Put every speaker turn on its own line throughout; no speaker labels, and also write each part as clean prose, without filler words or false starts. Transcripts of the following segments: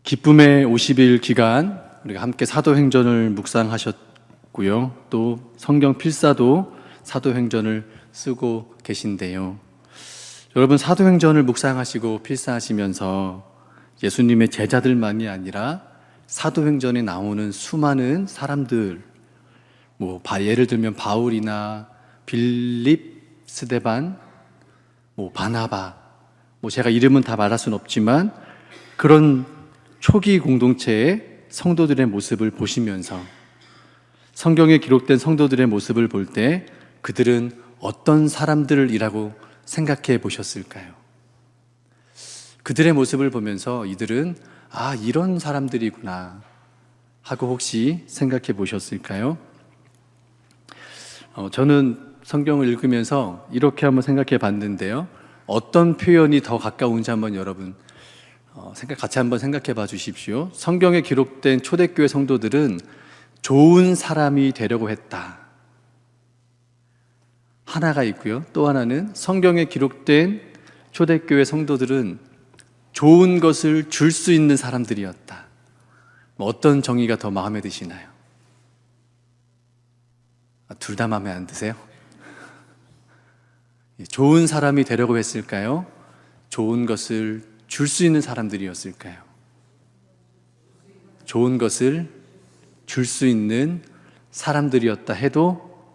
기쁨의 50일 기간 우리가 함께 사도행전을 묵상하셨고요. 또 성경 필사도 사도행전을 쓰고 계신데요. 여러분, 사도행전을 묵상하시고 필사하시면서 예수님의 제자들만이 아니라 사도행전에 나오는 수많은 사람들, 예를 들면 바울이나 빌립, 스데반, 바나바, 제가 이름은 다 말할 수는 없지만 그런 초기 공동체의 성도들의 모습을 보시면서 성경에 기록된 성도들의 모습을 볼 때 그들은 어떤 사람들이라고 생각해 보셨을까요? 그들의 모습을 보면서 이들은 이런 사람들이구나 하고 혹시 생각해 보셨을까요? 저는 성경을 읽으면서 이렇게 한번 생각해 봤는데요. 어떤 표현이 더 가까운지 한번 여러분 같이 한번 생각해 봐 주십시오. 성경에 기록된 초대교회 성도들은 좋은 사람이 되려고 했다, 하나가 있고요. 또 하나는 성경에 기록된 초대교회 성도들은 좋은 것을 줄 수 있는 사람들이었다. 어떤 정의가 더 마음에 드시나요? 둘 다 마음에 안 드세요? 좋은 사람이 되려고 했을까요? 좋은 것을 줄 수 있는 사람들이었을까요? 좋은 것을 줄 수 있는 사람들이었다 해도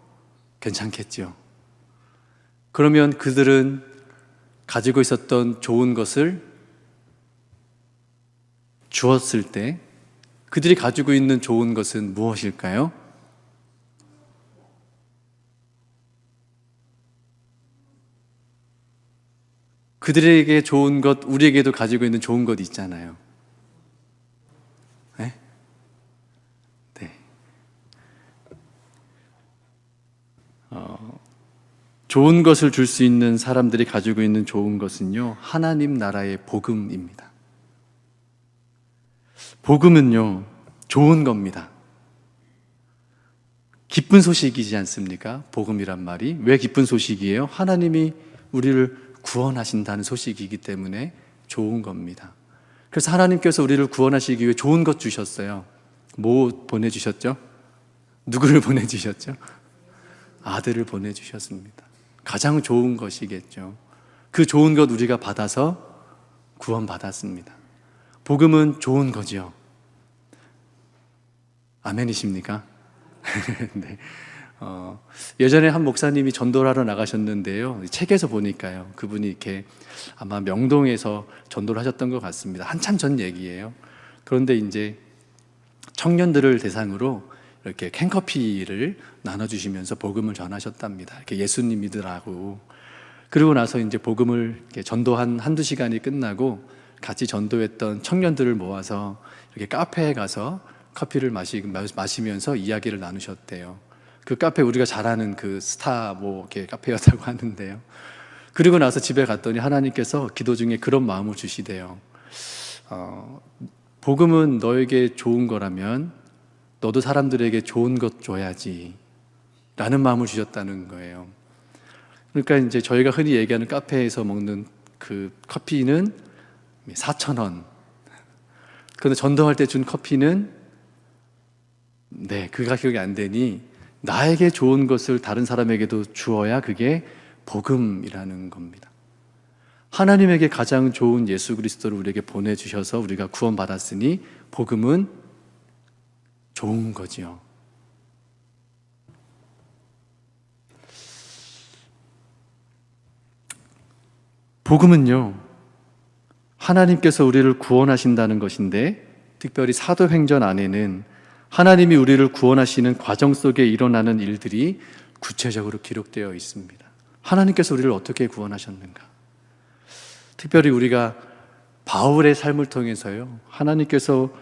괜찮겠죠. 그러면 그들은 가지고 있었던 좋은 것을 주었을 때 그들이 가지고 있는 좋은 것은 무엇일까요? 그들에게 좋은 것, 우리에게도 가지고 있는 좋은 것 있잖아요. 네? 좋은 것을 줄 수 있는 사람들이 가지고 있는 좋은 것은요, 하나님 나라의 복음입니다. 복음은요, 좋은 겁니다. 기쁜 소식이지 않습니까? 복음이란 말이. 왜 기쁜 소식이에요? 하나님이 우리를 구원하신다는 소식이기 때문에 좋은 겁니다. 그래서 하나님께서 우리를 구원하시기 위해 좋은 것 주셨어요. 뭐 보내주셨죠? 누구를 보내주셨죠? 아들을 보내주셨습니다. 가장 좋은 것이겠죠. 그 좋은 것 우리가 받아서 구원받았습니다. 복음은 좋은 거죠. 아멘이십니까? 네. 예전에 한 목사님이 전도를 하러 나가셨는데요. 책에서 보니까요. 그분이 이렇게 아마 명동에서 전도를 하셨던 것 같습니다. 한참 전 얘기예요. 그런데 이제 청년들을 대상으로 이렇게 캔커피를 나눠주시면서 복음을 전하셨답니다. 이렇게 예수님 믿으라고. 그리고 나서 이제 복음을 이렇게 전도한 한두 시간이 끝나고 같이 전도했던 청년들을 모아서 이렇게 카페에 가서 커피를 마시면서 이야기를 나누셨대요. 그 카페 우리가 잘 아는 그 스타 이렇게 카페였다고 하는데요. 그리고 나서 집에 갔더니 하나님께서 기도 중에 그런 마음을 주시대요. 복음은 너에게 좋은 거라면 너도 사람들에게 좋은 것 줘야지 라는 마음을 주셨다는 거예요. 그러니까 이제 저희가 흔히 얘기하는 카페에서 먹는 그 커피는 4,000원. 그런데 전도할 때 준 커피는 그 가격이 안 되니 나에게 좋은 것을 다른 사람에게도 주어야 그게 복음이라는 겁니다. 하나님에게 가장 좋은 예수 그리스도를 우리에게 보내주셔서 우리가 구원받았으니 복음은 좋은 거지요. 복음은요, 하나님께서 우리를 구원하신다는 것인데, 특별히 사도행전 안에는 하나님이 우리를 구원하시는 과정 속에 일어나는 일들이 구체적으로 기록되어 있습니다. 하나님께서 우리를 어떻게 구원하셨는가? 특별히 우리가 바울의 삶을 통해서요, 하나님께서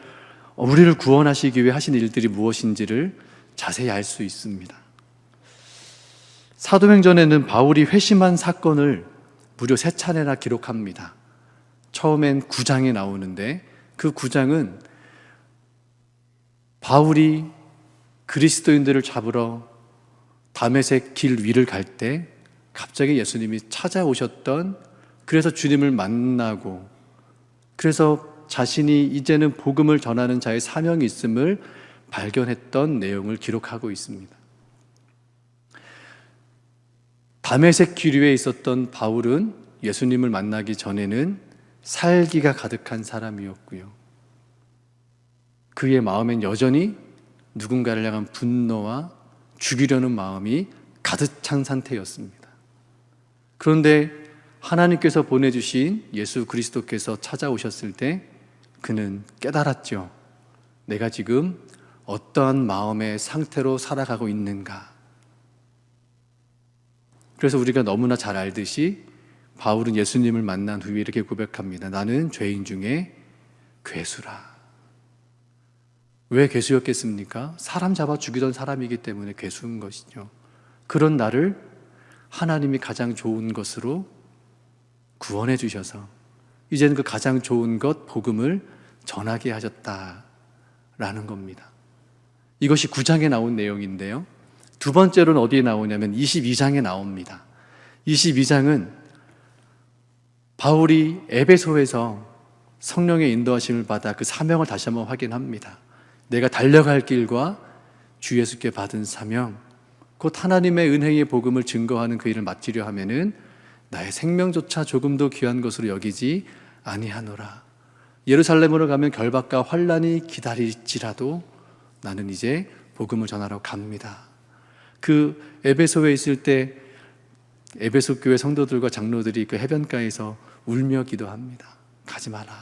우리를 구원하시기 위해 하신 일들이 무엇인지를 자세히 알 수 있습니다. 사도행전에는 바울이 회심한 사건을 무려 3차례나 기록합니다. 처음엔 9장에 나오는데 그 9장은 바울이 그리스도인들을 잡으러 다메섹 길 위를 갈 때 갑자기 예수님이 찾아오셨던, 그래서 주님을 만나고, 그래서 자신이 이제는 복음을 전하는 자의 사명이 있음을 발견했던 내용을 기록하고 있습니다. 다메섹 기류에 있었던 바울은 예수님을 만나기 전에는 살기가 가득한 사람이었고요. 그의 마음엔 여전히 누군가를 향한 분노와 죽이려는 마음이 가득 찬 상태였습니다. 그런데 하나님께서 보내주신 예수 그리스도께서 찾아오셨을 때 그는 깨달았죠. 내가 지금 어떠한 마음의 상태로 살아가고 있는가. 그래서 우리가 너무나 잘 알듯이 바울은 예수님을 만난 후에 이렇게 고백합니다. 나는 죄인 중에 괴수라. 왜 괴수였겠습니까? 사람 잡아 죽이던 사람이기 때문에 괴수인 것이죠. 그런 나를 하나님이 가장 좋은 것으로 구원해 주셔서 이제는 그 가장 좋은 것, 복음을 전하게 하셨다라는 겁니다. 이것이 9장에 나온 내용인데요. 두 번째로는 어디에 나오냐면 22장에 나옵니다. 22장은 바울이 에베소에서 성령의 인도하심을 받아 그 사명을 다시 한번 확인합니다. 내가 달려갈 길과 주 예수께 받은 사명, 곧 하나님의 은혜의 복음을 증거하는 그 일을 마치려 하면은 나의 생명조차 조금도 귀한 것으로 여기지 아니하노라. 예루살렘으로 가면 결박과 환난이 기다릴지라도 나는 이제 복음을 전하러 갑니다. 그 에베소에 있을 때 에베소 교회 성도들과 장로들이 그 해변가에서 울며 기도합니다. 가지 마라.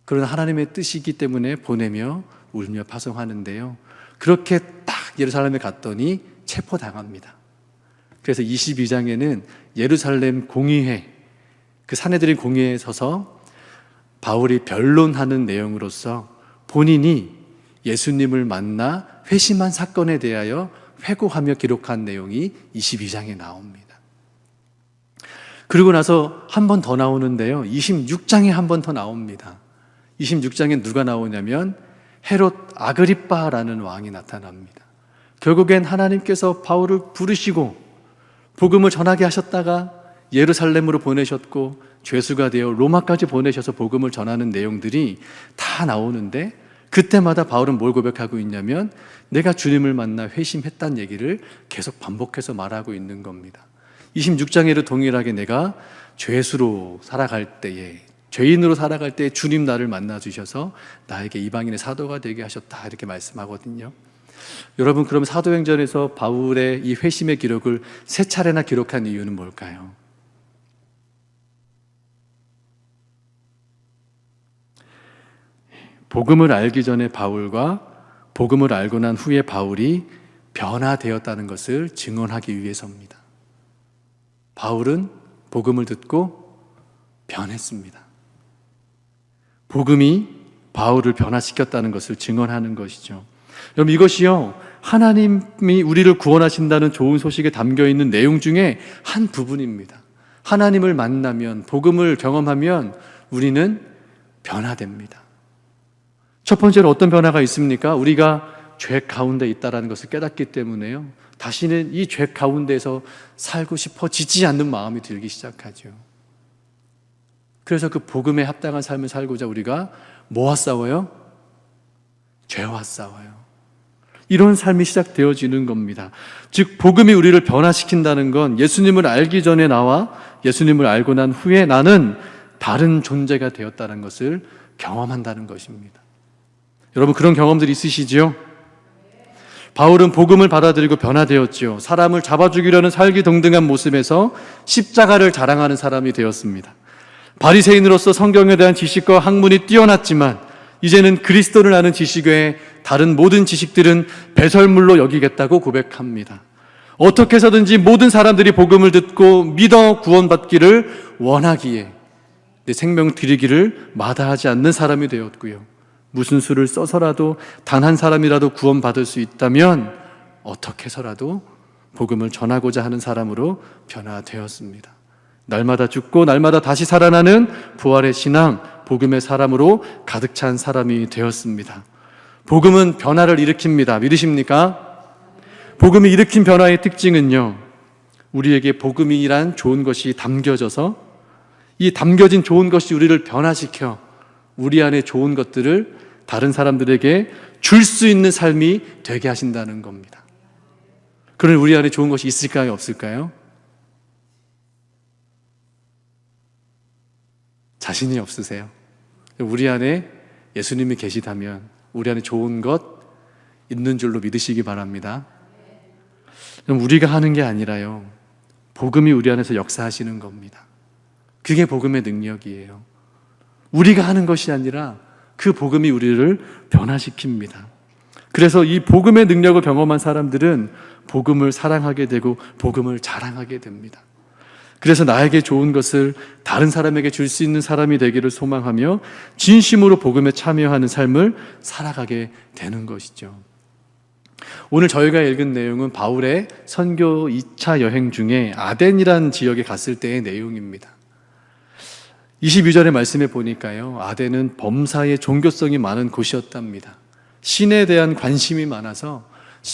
그러나 하나님의 뜻이기 때문에 보내며 울며 파송하는데요. 그렇게 딱 예루살렘에 갔더니 체포당합니다. 그래서 22장에는 예루살렘 공의회, 그 사내들인 공의회에 서서 바울이 변론하는 내용으로서 본인이 예수님을 만나 회심한 사건에 대하여 회고하며 기록한 내용이 22장에 나옵니다. 그리고 나서 한 번 더 나오는데요. 26장에 한 번 더 나옵니다. 26장에 누가 나오냐면 헤롯 아그리빠라는 왕이 나타납니다. 결국엔 하나님께서 바울을 부르시고 복음을 전하게 하셨다가 예루살렘으로 보내셨고 죄수가 되어 로마까지 보내셔서 복음을 전하는 내용들이 다 나오는데 그때마다 바울은 뭘 고백하고 있냐면 내가 주님을 만나 회심했다는 얘기를 계속 반복해서 말하고 있는 겁니다. 26장에도 동일하게 내가 죄수로 살아갈 때에 죄인으로 살아갈 때 주님 나를 만나 주셔서 나에게 이방인의 사도가 되게 하셨다 이렇게 말씀하거든요. 여러분, 그럼 사도행전에서 바울의 이 회심의 기록을 3차례나 기록한 이유는 뭘까요? 복음을 알기 전에 바울과 복음을 알고 난 후에 바울이 변화되었다는 것을 증언하기 위해서입니다. 바울은 복음을 듣고 변했습니다. 복음이 바울을 변화시켰다는 것을 증언하는 것이죠. 여러분, 이것이요, 하나님이 우리를 구원하신다는 좋은 소식에 담겨있는 내용 중에 한 부분입니다. 하나님을 만나면, 복음을 경험하면 우리는 변화됩니다. 첫 번째로 어떤 변화가 있습니까? 우리가 죄 가운데 있다는 것을 깨닫기 때문에요, 다시는 이 죄 가운데서 살고 싶어지지 않는 마음이 들기 시작하죠. 그래서 그 복음에 합당한 삶을 살고자 우리가 뭐와 싸워요? 죄와 싸워요. 이런 삶이 시작되어지는 겁니다. 즉, 복음이 우리를 변화시킨다는 건 예수님을 알기 전에 나와 예수님을 알고 난 후에 나는 다른 존재가 되었다는 것을 경험한다는 것입니다. 여러분, 그런 경험들이 있으시죠? 바울은 복음을 받아들이고 변화되었죠. 사람을 잡아 죽이려는 살기동등한 모습에서 십자가를 자랑하는 사람이 되었습니다. 바리새인으로서 성경에 대한 지식과 학문이 뛰어났지만 이제는 그리스도를 아는 지식 외에 다른 모든 지식들은 배설물로 여기겠다고 고백합니다. 어떻게 해서든지 모든 사람들이 복음을 듣고 믿어 구원받기를 원하기에 내 생명 드리기를 마다하지 않는 사람이 되었고요. 무슨 수를 써서라도 단 한 사람이라도 구원받을 수 있다면 어떻게 해서라도 복음을 전하고자 하는 사람으로 변화되었습니다. 날마다 죽고 날마다 다시 살아나는 부활의 신앙, 복음의 사람으로 가득 찬 사람이 되었습니다. 복음은 변화를 일으킵니다. 믿으십니까? 복음이 일으킨 변화의 특징은요, 우리에게 복음이란 좋은 것이 담겨져서 이 담겨진 좋은 것이 우리를 변화시켜 우리 안에 좋은 것들을 다른 사람들에게 줄 수 있는 삶이 되게 하신다는 겁니다. 그러니 우리 안에 좋은 것이 있을까요? 없을까요? 자신이 없으세요? 우리 안에 예수님이 계시다면 우리 안에 좋은 것 있는 줄로 믿으시기 바랍니다. 그럼 우리가 하는 게 아니라요, 복음이 우리 안에서 역사하시는 겁니다. 그게 복음의 능력이에요. 우리가 하는 것이 아니라 그 복음이 우리를 변화시킵니다. 그래서 이 복음의 능력을 경험한 사람들은 복음을 사랑하게 되고 복음을 자랑하게 됩니다. 그래서 나에게 좋은 것을 다른 사람에게 줄 수 있는 사람이 되기를 소망하며 진심으로 복음에 참여하는 삶을 살아가게 되는 것이죠. 오늘 저희가 읽은 내용은 바울의 선교 2차 여행 중에 아덴이라는 지역에 갔을 때의 내용입니다. 22절의 말씀에 보니까요, 아덴은 범사에 종교성이 많은 곳이었답니다. 신에 대한 관심이 많아서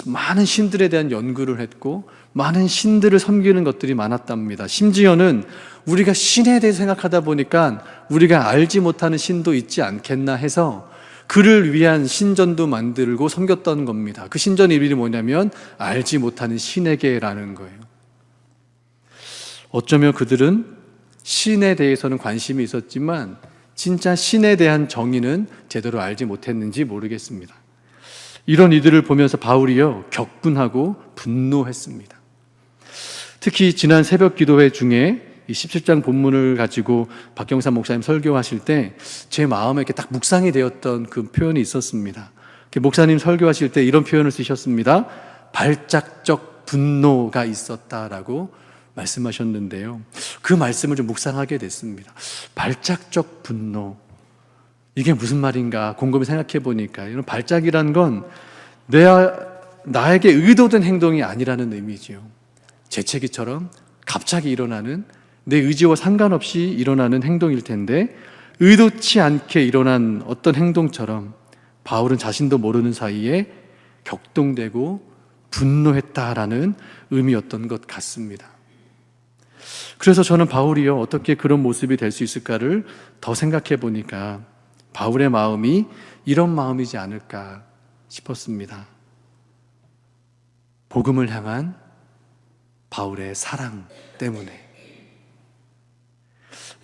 많은 신들에 대한 연구를 했고 많은 신들을 섬기는 것들이 많았답니다. 심지어는 우리가 신에 대해 생각하다 보니까 우리가 알지 못하는 신도 있지 않겠나 해서 그를 위한 신전도 만들고 섬겼던 겁니다. 그 신전 이름이 뭐냐면 알지 못하는 신에게라는 거예요. 어쩌면 그들은 신에 대해서는 관심이 있었지만 진짜 신에 대한 정의는 제대로 알지 못했는지 모르겠습니다. 이런 이들을 보면서 바울이요, 격분하고 분노했습니다. 특히 지난 새벽 기도회 중에 이 17장 본문을 가지고 박경삼 목사님 설교하실 때 제 마음에 이렇게 딱 묵상이 되었던 그 표현이 있었습니다. 목사님 설교하실 때 이런 표현을 쓰셨습니다. 발작적 분노가 있었다라고 말씀하셨는데요, 그 말씀을 좀 묵상하게 됐습니다. 발작적 분노, 이게 무슨 말인가 곰곰이 생각해 보니까 이런 발작이란 건 나에게 의도된 행동이 아니라는 의미지요. 재채기처럼 갑자기 일어나는, 내 의지와 상관없이 일어나는 행동일 텐데 의도치 않게 일어난 어떤 행동처럼 바울은 자신도 모르는 사이에 격동되고 분노했다라는 의미였던 것 같습니다. 그래서 저는 바울이요, 어떻게 그런 모습이 될 수 있을까를 더 생각해 보니까 바울의 마음이 이런 마음이지 않을까 싶었습니다. 복음을 향한 바울의 사랑 때문에.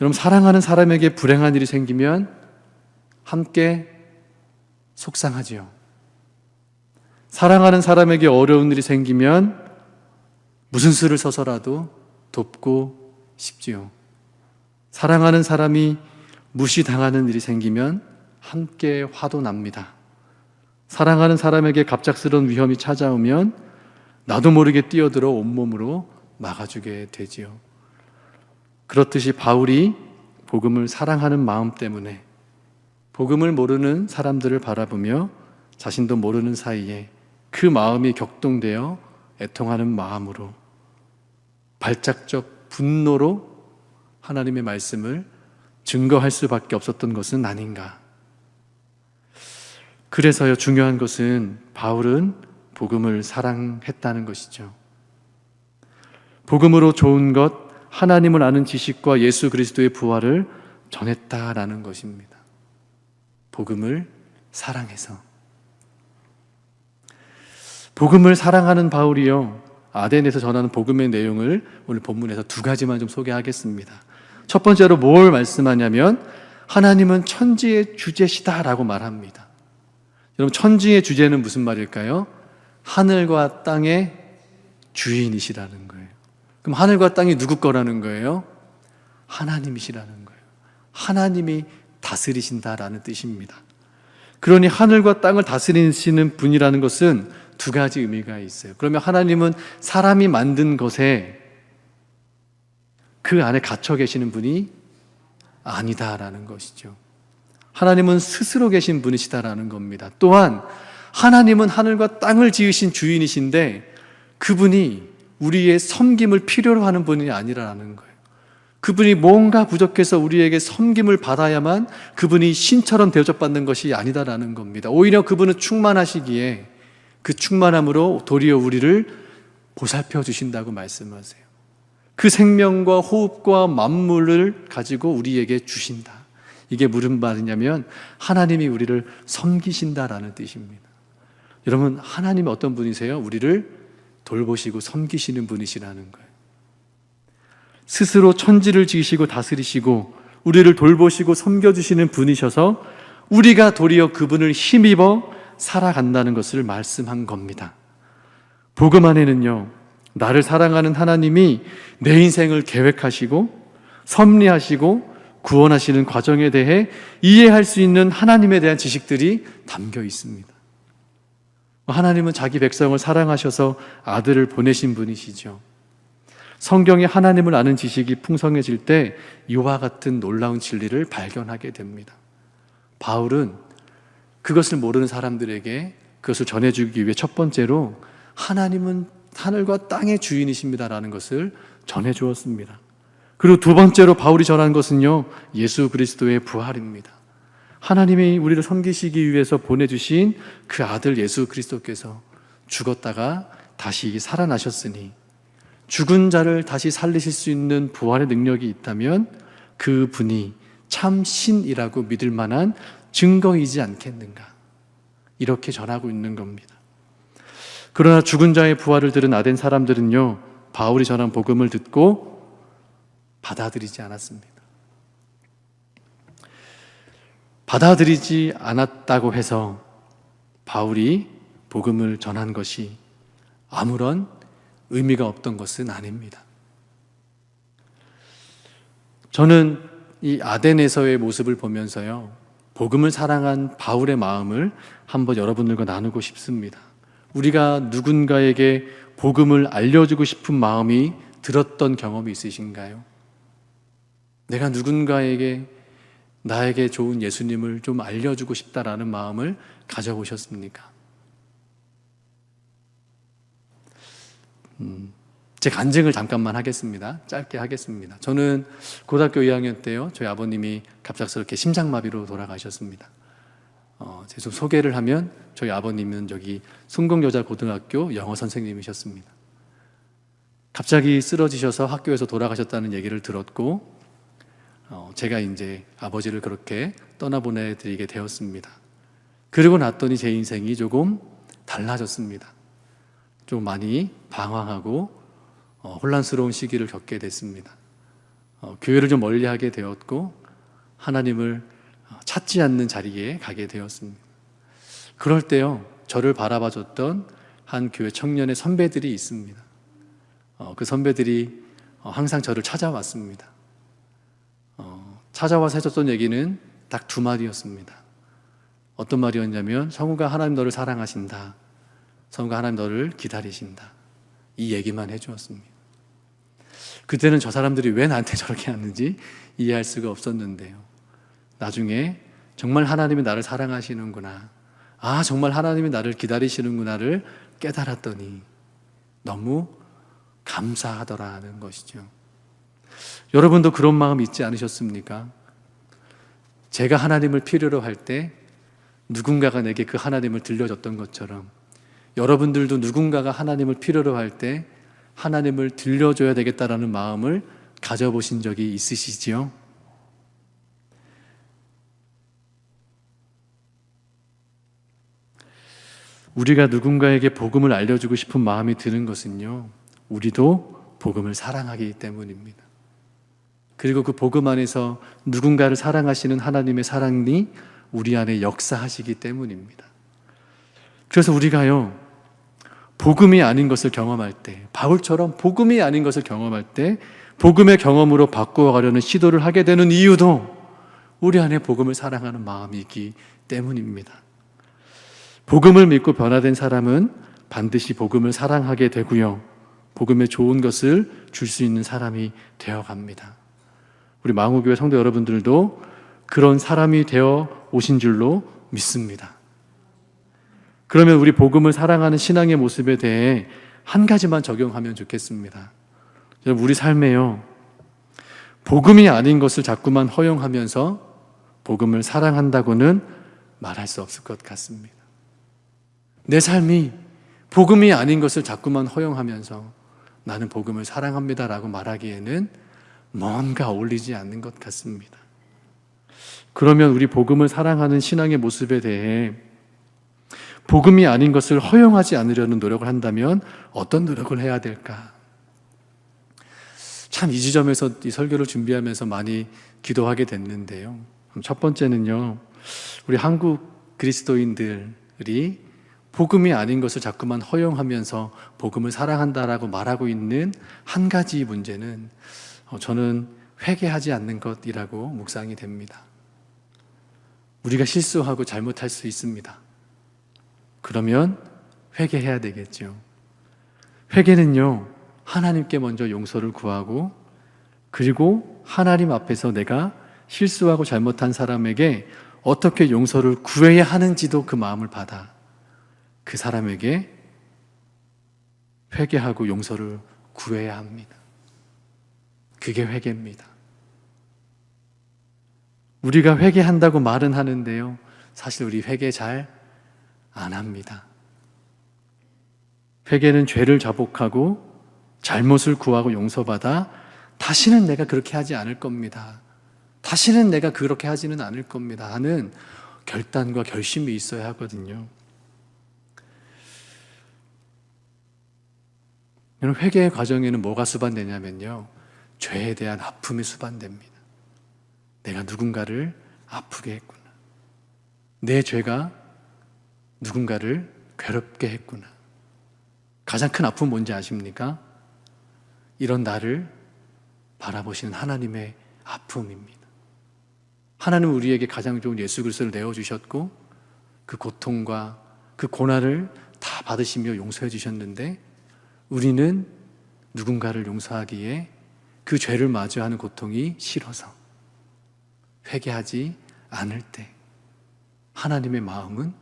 여러분, 사랑하는 사람에게 불행한 일이 생기면 함께 속상하지요. 사랑하는 사람에게 어려운 일이 생기면 무슨 수를 써서라도 돕고 싶지요. 사랑하는 사람이 무시당하는 일이 생기면 함께 화도 납니다. 사랑하는 사람에게 갑작스러운 위험이 찾아오면 나도 모르게 뛰어들어 온몸으로 막아주게 되지요. 그렇듯이 바울이 복음을 사랑하는 마음 때문에 복음을 모르는 사람들을 바라보며 자신도 모르는 사이에 그 마음이 격동되어 애통하는 마음으로 발작적 분노로 하나님의 말씀을 증거할 수밖에 없었던 것은 아닌가. 그래서요, 중요한 것은 바울은 복음을 사랑했다는 것이죠. 복음으로 좋은 것, 하나님을 아는 지식과 예수 그리스도의 부활을 전했다라는 것입니다. 복음을 사랑해서. 복음을 사랑하는 바울이요, 아덴에서 전하는 복음의 내용을 오늘 본문에서 두 가지만 좀 소개하겠습니다. 첫 번째로 뭘 말씀하냐면 하나님은 천지의 주제시다라고 말합니다. 여러분, 천지의 주제는 무슨 말일까요? 하늘과 땅의 주인이시라는 거예요. 그럼 하늘과 땅이 누구 거라는 거예요? 하나님이시라는 거예요. 하나님이 다스리신다라는 뜻입니다. 그러니 하늘과 땅을 다스리시는 분이라는 것은 두 가지 의미가 있어요. 그러면 하나님은 사람이 만든 것에 그 안에 갇혀 계시는 분이 아니다라는 것이죠. 하나님은 스스로 계신 분이시다라는 겁니다. 또한 하나님은 하늘과 땅을 지으신 주인이신데 그분이 우리의 섬김을 필요로 하는 분이 아니라는 거예요. 그분이 뭔가 부족해서 우리에게 섬김을 받아야만 그분이 신처럼 대접받는 것이 아니다라는 겁니다. 오히려 그분은 충만하시기에 그 충만함으로 도리어 우리를 보살펴 주신다고 말씀하세요. 그 생명과 호흡과 만물을 가지고 우리에게 주신다. 이게 무슨 말이냐면 하나님이 우리를 섬기신다라는 뜻입니다. 여러분, 하나님이 어떤 분이세요? 우리를 돌보시고 섬기시는 분이시라는 거예요. 스스로 천지를 지으시고 다스리시고 우리를 돌보시고 섬겨주시는 분이셔서 우리가 도리어 그분을 힘입어 살아간다는 것을 말씀한 겁니다. 복음 안에는요, 나를 사랑하는 하나님이 내 인생을 계획하시고 섭리하시고 구원하시는 과정에 대해 이해할 수 있는 하나님에 대한 지식들이 담겨 있습니다. 하나님은 자기 백성을 사랑하셔서 아들을 보내신 분이시죠. 성경에 하나님을 아는 지식이 풍성해질 때 이와 같은 놀라운 진리를 발견하게 됩니다. 바울은 그것을 모르는 사람들에게 그것을 전해주기 위해 첫 번째로 하나님은 하늘과 땅의 주인이십니다라는 것을 전해주었습니다. 그리고 두 번째로 바울이 전한 것은요, 예수 그리스도의 부활입니다. 하나님이 우리를 섬기시기 위해서 보내주신 그 아들 예수 그리스도께서 죽었다가 다시 살아나셨으니 죽은 자를 다시 살리실 수 있는 부활의 능력이 있다면 그 분이 참 신이라고 믿을 만한 증거이지 않겠는가, 이렇게 전하고 있는 겁니다. 그러나 죽은 자의 부활을 들은 아덴 사람들은요, 바울이 전한 복음을 듣고 받아들이지 않았습니다. 받아들이지 않았다고 해서 바울이 복음을 전한 것이 아무런 의미가 없던 것은 아닙니다. 저는 이 아덴에서의 모습을 보면서요, 복음을 사랑한 바울의 마음을 한번 여러분들과 나누고 싶습니다. 우리가 누군가에게 복음을 알려주고 싶은 마음이 들었던 경험이 있으신가요? 내가 누군가에게 나에게 좋은 예수님을 좀 알려주고 싶다라는 마음을 가져보셨습니까? 제 간증을 잠깐만 하겠습니다. 짧게 하겠습니다. 저는 고등학교 2학년 때요, 저희 아버님이 갑작스럽게 심장마비로 돌아가셨습니다. 제 좀 소개를 하면 저희 아버님은 여기 순공여자고등학교 영어 선생님이셨습니다. 갑자기 쓰러지셔서 학교에서 돌아가셨다는 얘기를 들었고 제가 이제 아버지를 그렇게 떠나보내드리게 되었습니다. 그리고 났더니 제 인생이 조금 달라졌습니다. 좀 많이 방황하고 혼란스러운 시기를 겪게 됐습니다. 교회를 좀 멀리하게 되었고 하나님을 찾지 않는 자리에 가게 되었습니다. 그럴 때요, 저를 바라봐줬던 한 교회 청년의 선배들이 있습니다. 그 선배들이 항상 저를 찾아왔습니다. 찾아와서 해줬던 얘기는 딱 두 마디였습니다. 어떤 말이었냐면, 성우가 하나님 너를 사랑하신다, 성우가 하나님 너를 기다리신다, 이 얘기만 해주었습니다. 그때는 저 사람들이 왜 나한테 저렇게 하는지 이해할 수가 없었는데요, 나중에 정말 하나님이 나를 사랑하시는구나, 정말 하나님이 나를 기다리시는구나를 깨달았더니 너무 감사하더라는 것이죠. 여러분도 그런 마음 있지 않으셨습니까? 제가 하나님을 필요로 할 때 누군가가 내게 그 하나님을 들려줬던 것처럼 여러분들도 누군가가 하나님을 필요로 할 때 하나님을 들려줘야 되겠다라는 마음을 가져보신 적이 있으시지요? 우리가 누군가에게 복음을 알려주고 싶은 마음이 드는 것은요, 우리도 복음을 사랑하기 때문입니다. 그리고 그 복음 안에서 누군가를 사랑하시는 하나님의 사랑이 우리 안에 역사하시기 때문입니다. 그래서 우리가요, 복음이 아닌 것을 경험할 때, 바울처럼 복음이 아닌 것을 경험할 때 복음의 경험으로 바꾸어가려는 시도를 하게 되는 이유도 우리 안에 복음을 사랑하는 마음이기 때문입니다. 복음을 믿고 변화된 사람은 반드시 복음을 사랑하게 되고요, 복음의 좋은 것을 줄 수 있는 사람이 되어갑니다. 우리 망우교회 성도 여러분들도 그런 사람이 되어 오신 줄로 믿습니다. 그러면 우리 복음을 사랑하는 신앙의 모습에 대해 한 가지만 적용하면 좋겠습니다. 여러분, 우리 삶에요, 복음이 아닌 것을 자꾸만 허용하면서 복음을 사랑한다고는 말할 수 없을 것 같습니다. 내 삶이 복음이 아닌 것을 자꾸만 허용하면서 나는 복음을 사랑합니다라고 말하기에는 뭔가 어울리지 않는 것 같습니다. 그러면 우리 복음을 사랑하는 신앙의 모습에 대해 복음이 아닌 것을 허용하지 않으려는 노력을 한다면 어떤 노력을 해야 될까? 참 이 지점에서 이 설교를 준비하면서 많이 기도하게 됐는데요. 첫 번째는요, 우리 한국 그리스도인들이 복음이 아닌 것을 자꾸만 허용하면서 복음을 사랑한다라고 말하고 있는 한 가지 문제는 저는 회개하지 않는 것이라고 묵상이 됩니다. 우리가 실수하고 잘못할 수 있습니다. 그러면 회개해야 되겠죠. 회개는요, 하나님께 먼저 용서를 구하고, 그리고 하나님 앞에서 내가 실수하고 잘못한 사람에게 어떻게 용서를 구해야 하는지도 그 마음을 받아 그 사람에게 회개하고 용서를 구해야 합니다. 그게 회개입니다. 우리가 회개한다고 말은 하는데요, 사실 우리 회개 잘 안 합니다. 회개는 죄를 자복하고 잘못을 구하고 용서받아 다시는 내가 그렇게 하지 않을 겁니다. 다시는 내가 그렇게 하지는 않을 겁니다 하는 결단과 결심이 있어야 하거든요. 회개의 과정에는 뭐가 수반되냐면요, 죄에 대한 아픔이 수반됩니다. 내가 누군가를 아프게 했구나. 내 죄가 누군가를 괴롭게 했구나. 가장 큰 아픔 뭔지 아십니까? 이런 나를 바라보시는 하나님의 아픔입니다. 하나님은 우리에게 가장 좋은 예수 그리스도를 내어주셨고, 그 고통과 그 고난을 다 받으시며 용서해 주셨는데, 우리는 누군가를 용서하기에 그 죄를 마주하는 고통이 싫어서 회개하지 않을 때 하나님의 마음은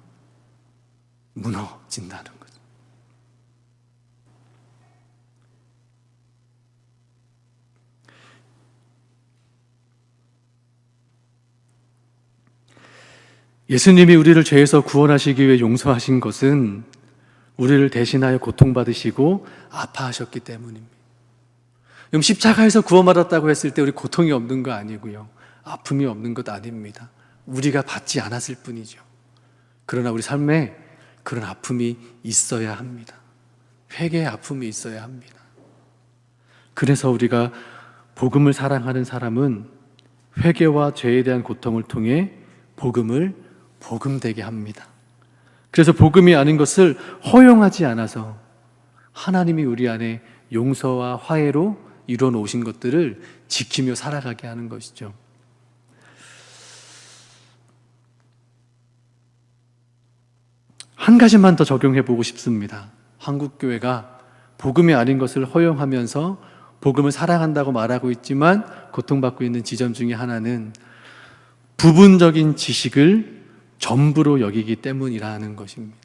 무너진다는 거죠. 예수님이 우리를 죄에서 구원하시기 위해 용서하신 것은 우리를 대신하여 고통받으시고 아파하셨기 때문입니다. 그럼 십자가에서 구원받았다고 했을 때 우리 고통이 없는 거 아니고요, 아픔이 없는 것 아닙니다. 우리가 받지 않았을 뿐이죠. 그러나 우리 삶에 그런 아픔이 있어야 합니다. 회개의 아픔이 있어야 합니다. 그래서 우리가 복음을 사랑하는 사람은 회개와 죄에 대한 고통을 통해 복음을 복음되게 합니다. 그래서 복음이 아닌 것을 허용하지 않아서 하나님이 우리 안에 용서와 화해로 이루어 놓으신 것들을 지키며 살아가게 하는 것이죠. 한 가지만 더 적용해 보고 싶습니다. 한국교회가 복음이 아닌 것을 허용하면서 복음을 사랑한다고 말하고 있지만 고통받고 있는 지점 중에 하나는 부분적인 지식을 전부로 여기기 때문이라는 것입니다.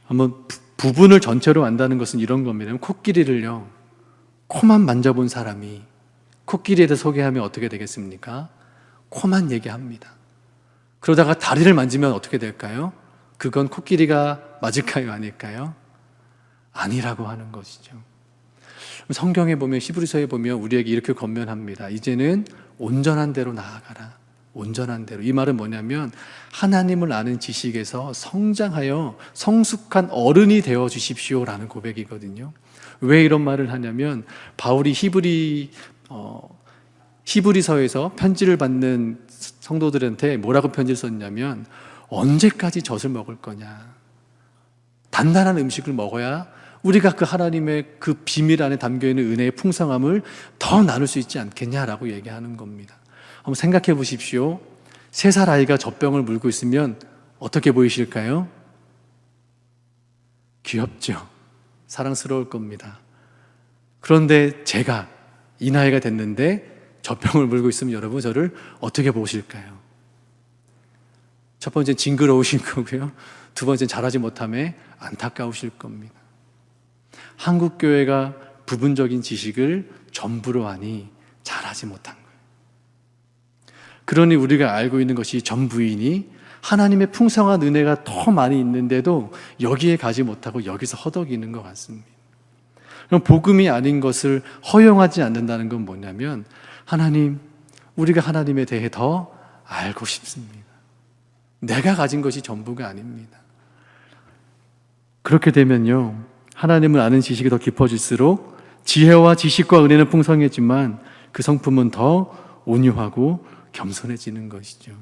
한번 부분을 전체로 안다는 것은 이런 겁니다. 코끼리를요, 코만 만져본 사람이 코끼리에 대해 소개하면 어떻게 되겠습니까? 코만 얘기합니다. 그러다가 다리를 만지면 어떻게 될까요? 그건 코끼리가 맞을까요? 아닐까요? 아니라고 하는 것이죠. 성경에 보면, 히브리서에 보면 우리에게 이렇게 권면합니다. 이제는 온전한 대로 나아가라. 온전한 대로. 이 말은 뭐냐면 하나님을 아는 지식에서 성장하여 성숙한 어른이 되어 주십시오라는 고백이거든요. 왜 이런 말을 하냐면 바울이 히브리서에서 편지를 받는 성도들한테 뭐라고 편지를 썼냐면, 언제까지 젖을 먹을 거냐, 단단한 음식을 먹어야 우리가 그 하나님의 그 비밀 안에 담겨있는 은혜의 풍성함을 더 나눌 수 있지 않겠냐라고 얘기하는 겁니다. 한번 생각해 보십시오. 3살 아이가 젖병을 물고 있으면 어떻게 보이실까요? 귀엽죠? 사랑스러울 겁니다. 그런데 제가 이 나이가 됐는데 젖병을 물고 있으면 여러분 저를 어떻게 보실까요? 첫 번째는 징그러우신 거고요, 두 번째는 잘하지 못함에 안타까우실 겁니다. 한국교회가 부분적인 지식을 전부로 하니 잘하지 못한 거예요. 그러니 우리가 알고 있는 것이 전부이니 하나님의 풍성한 은혜가 더 많이 있는데도 여기에 가지 못하고 여기서 허덕이는 것 같습니다. 그럼 복음이 아닌 것을 허용하지 않는다는 건 뭐냐면, 하나님, 우리가 하나님에 대해 더 알고 싶습니다. 내가 가진 것이 전부가 아닙니다. 그렇게 되면요, 하나님을 아는 지식이 더 깊어질수록 지혜와 지식과 은혜는 풍성해지만 그 성품은 더 온유하고 겸손해지는 것이죠.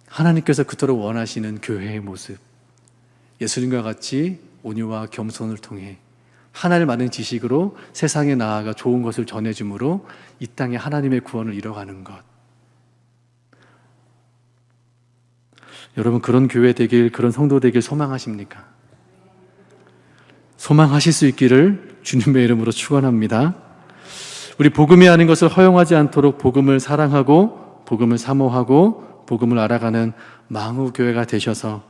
하나님께서 그토록 원하시는 교회의 모습, 예수님과 같이 온유와 겸손을 통해 하나님을 아는 지식으로 세상에 나아가 좋은 것을 전해줌으로 이 땅에 하나님의 구원을 이뤄가는 것. 여러분, 그런 교회 되길, 그런 성도 되길 소망하십니까? 소망하실 수 있기를 주님의 이름으로 축원합니다. 우리 복음이 아닌 것을 허용하지 않도록 복음을 사랑하고 복음을 사모하고 복음을 알아가는 망우교회가 되셔서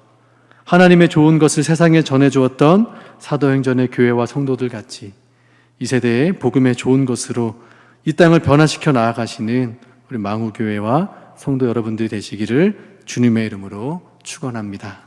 하나님의 좋은 것을 세상에 전해주었던 사도행전의 교회와 성도들 같이 이 세대에 복음의 좋은 것으로 이 땅을 변화시켜 나아가시는 우리 망우교회와 성도 여러분들이 되시기를 주님의 이름으로 축원합니다.